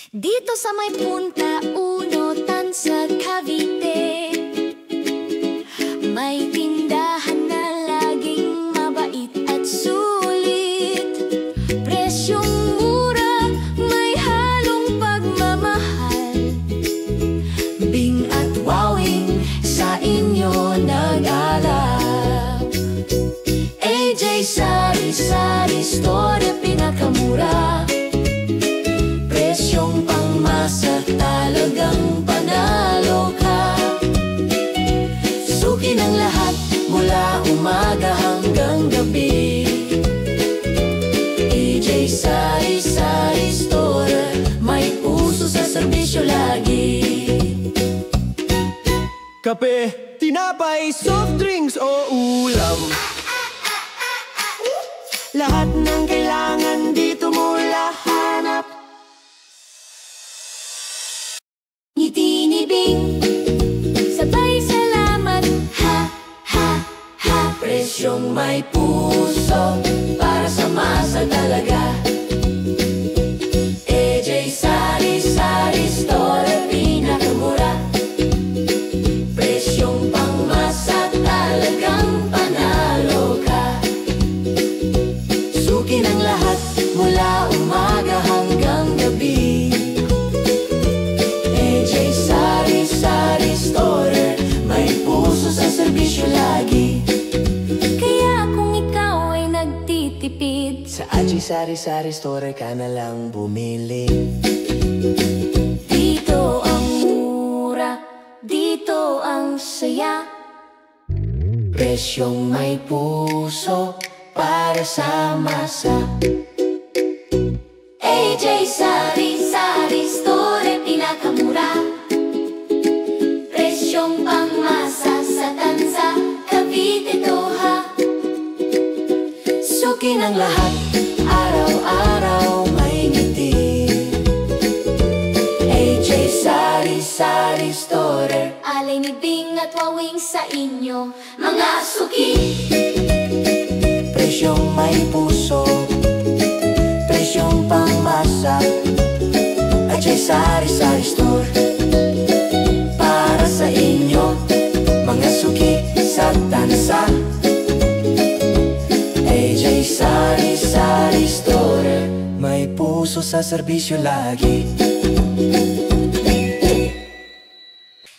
Dito sa may punta uno tan sa Cavite, may tindahan na laging mabait at sulit. Presyong mura, may halong pagmamahal. Bing at wowing sa inyo nag-alap. AJ Sari-Sari Store, pinakamura. Presyong pangmasa, talagang panalo ka. Suki ng lahat mula umaga hanggang gabi. AJ Sari-Sari Store, may puso sa serbisyo lagi. Kape, tinapay, soft drinks o ulam, lahat ng kailangan dito mo lahanap. Ngiti ni Bing, sabay salamat, ha, ha, ha. Presyong may puso, para sa masa talaga. AJ Sari-Sari Store, pinakamura. Presyong pangmasa, talagang panalo ka. Suki ng lahat mula umaga hanggang gabi. AJ Sari-Sari Store, may puso sa serbisyo lagi. Kaya kung ikaw ay nagtitipid, Sa AJ Sari-Sari Store ka na lang bumili. dito ang mura, dito ang saya. Presyong may puso, para sa masa. AJ Sari-Sari Store, pinakamura. Presyong pangmasa sa tansa, Cavite to ha. Suki ng lahat, araw-araw may ngiti. AJ Sari-Sari Store, Alay ni Bing at wawing sa inyo, mga suki. presyong may puso, presyong pangmasa. AJ Sari-Sari Store, para sa inyo, mga suki sa tansa. AJ Sari-Sari Store, may puso sa serbisyo lagi.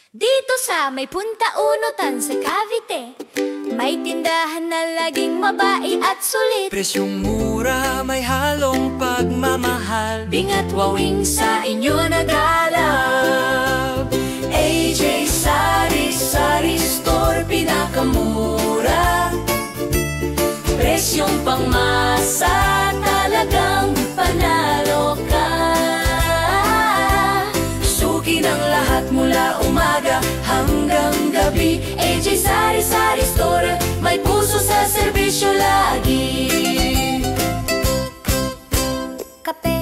Dito sa may punta uno tan sa Cavite, may tindahan na laging mabait at sulit. Presyong mura, may halong pagmamahal. Bing at wawing sa inyo nag-alap. AJ Sari-Sari Store, pinakamura. Presyong pangmasa, talagang panalo ka. Suki ng lahat mula umaga hanggang gabi. AJ Sari-Sari Store, may puso sa serbisyo lagi. Kape,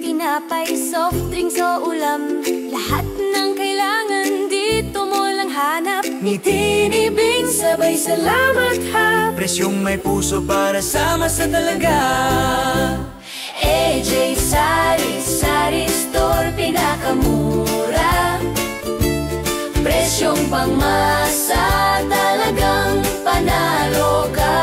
tinapay, soft drinks o ulam, lahat ng kailangan dito mo lang hanap. Ngiti ni Bing, sabay salamat ha. Presyong may puso, para sa masa talaga. AJ Sari-Sari Store, pinakamura. Presyong pangmasa, talagang panalo ka.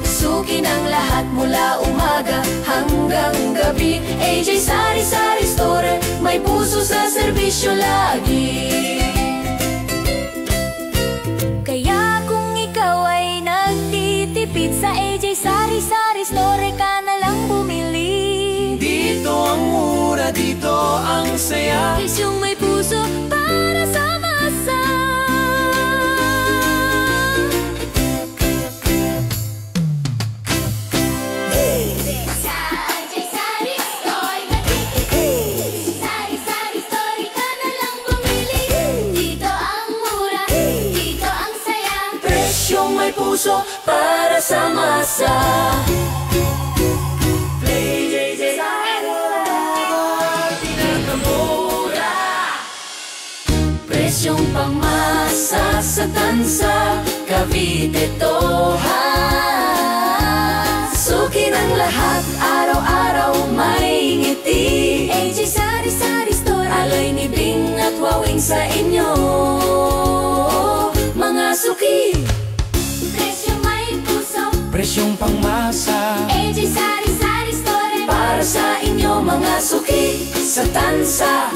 Suki ng lahat mula umaga hanggang gabi. AJ Sari-Sari Store, may puso sa serbisyo lagi. Kaya kung ikaw ay nagtitipid, sa AJ Sari-Sari Store ka na lang bumili. Dito ang mura, dito ang saya. Presyong may puso, para sa masa. Sari-Sari Store ka na lang bumili. Dito ang mura, dito ang saya. Presyong may puso, para sa masa. Presyong pangmasa sa tansa, Cavite to ha. Suki ng lahat, araw-araw may ngiti. wawing sa inyo, mga suki. Presyong may puso, Presyong pangmasa, AJ Sari Sari Store. Para sa inyo mga suki sa tansa,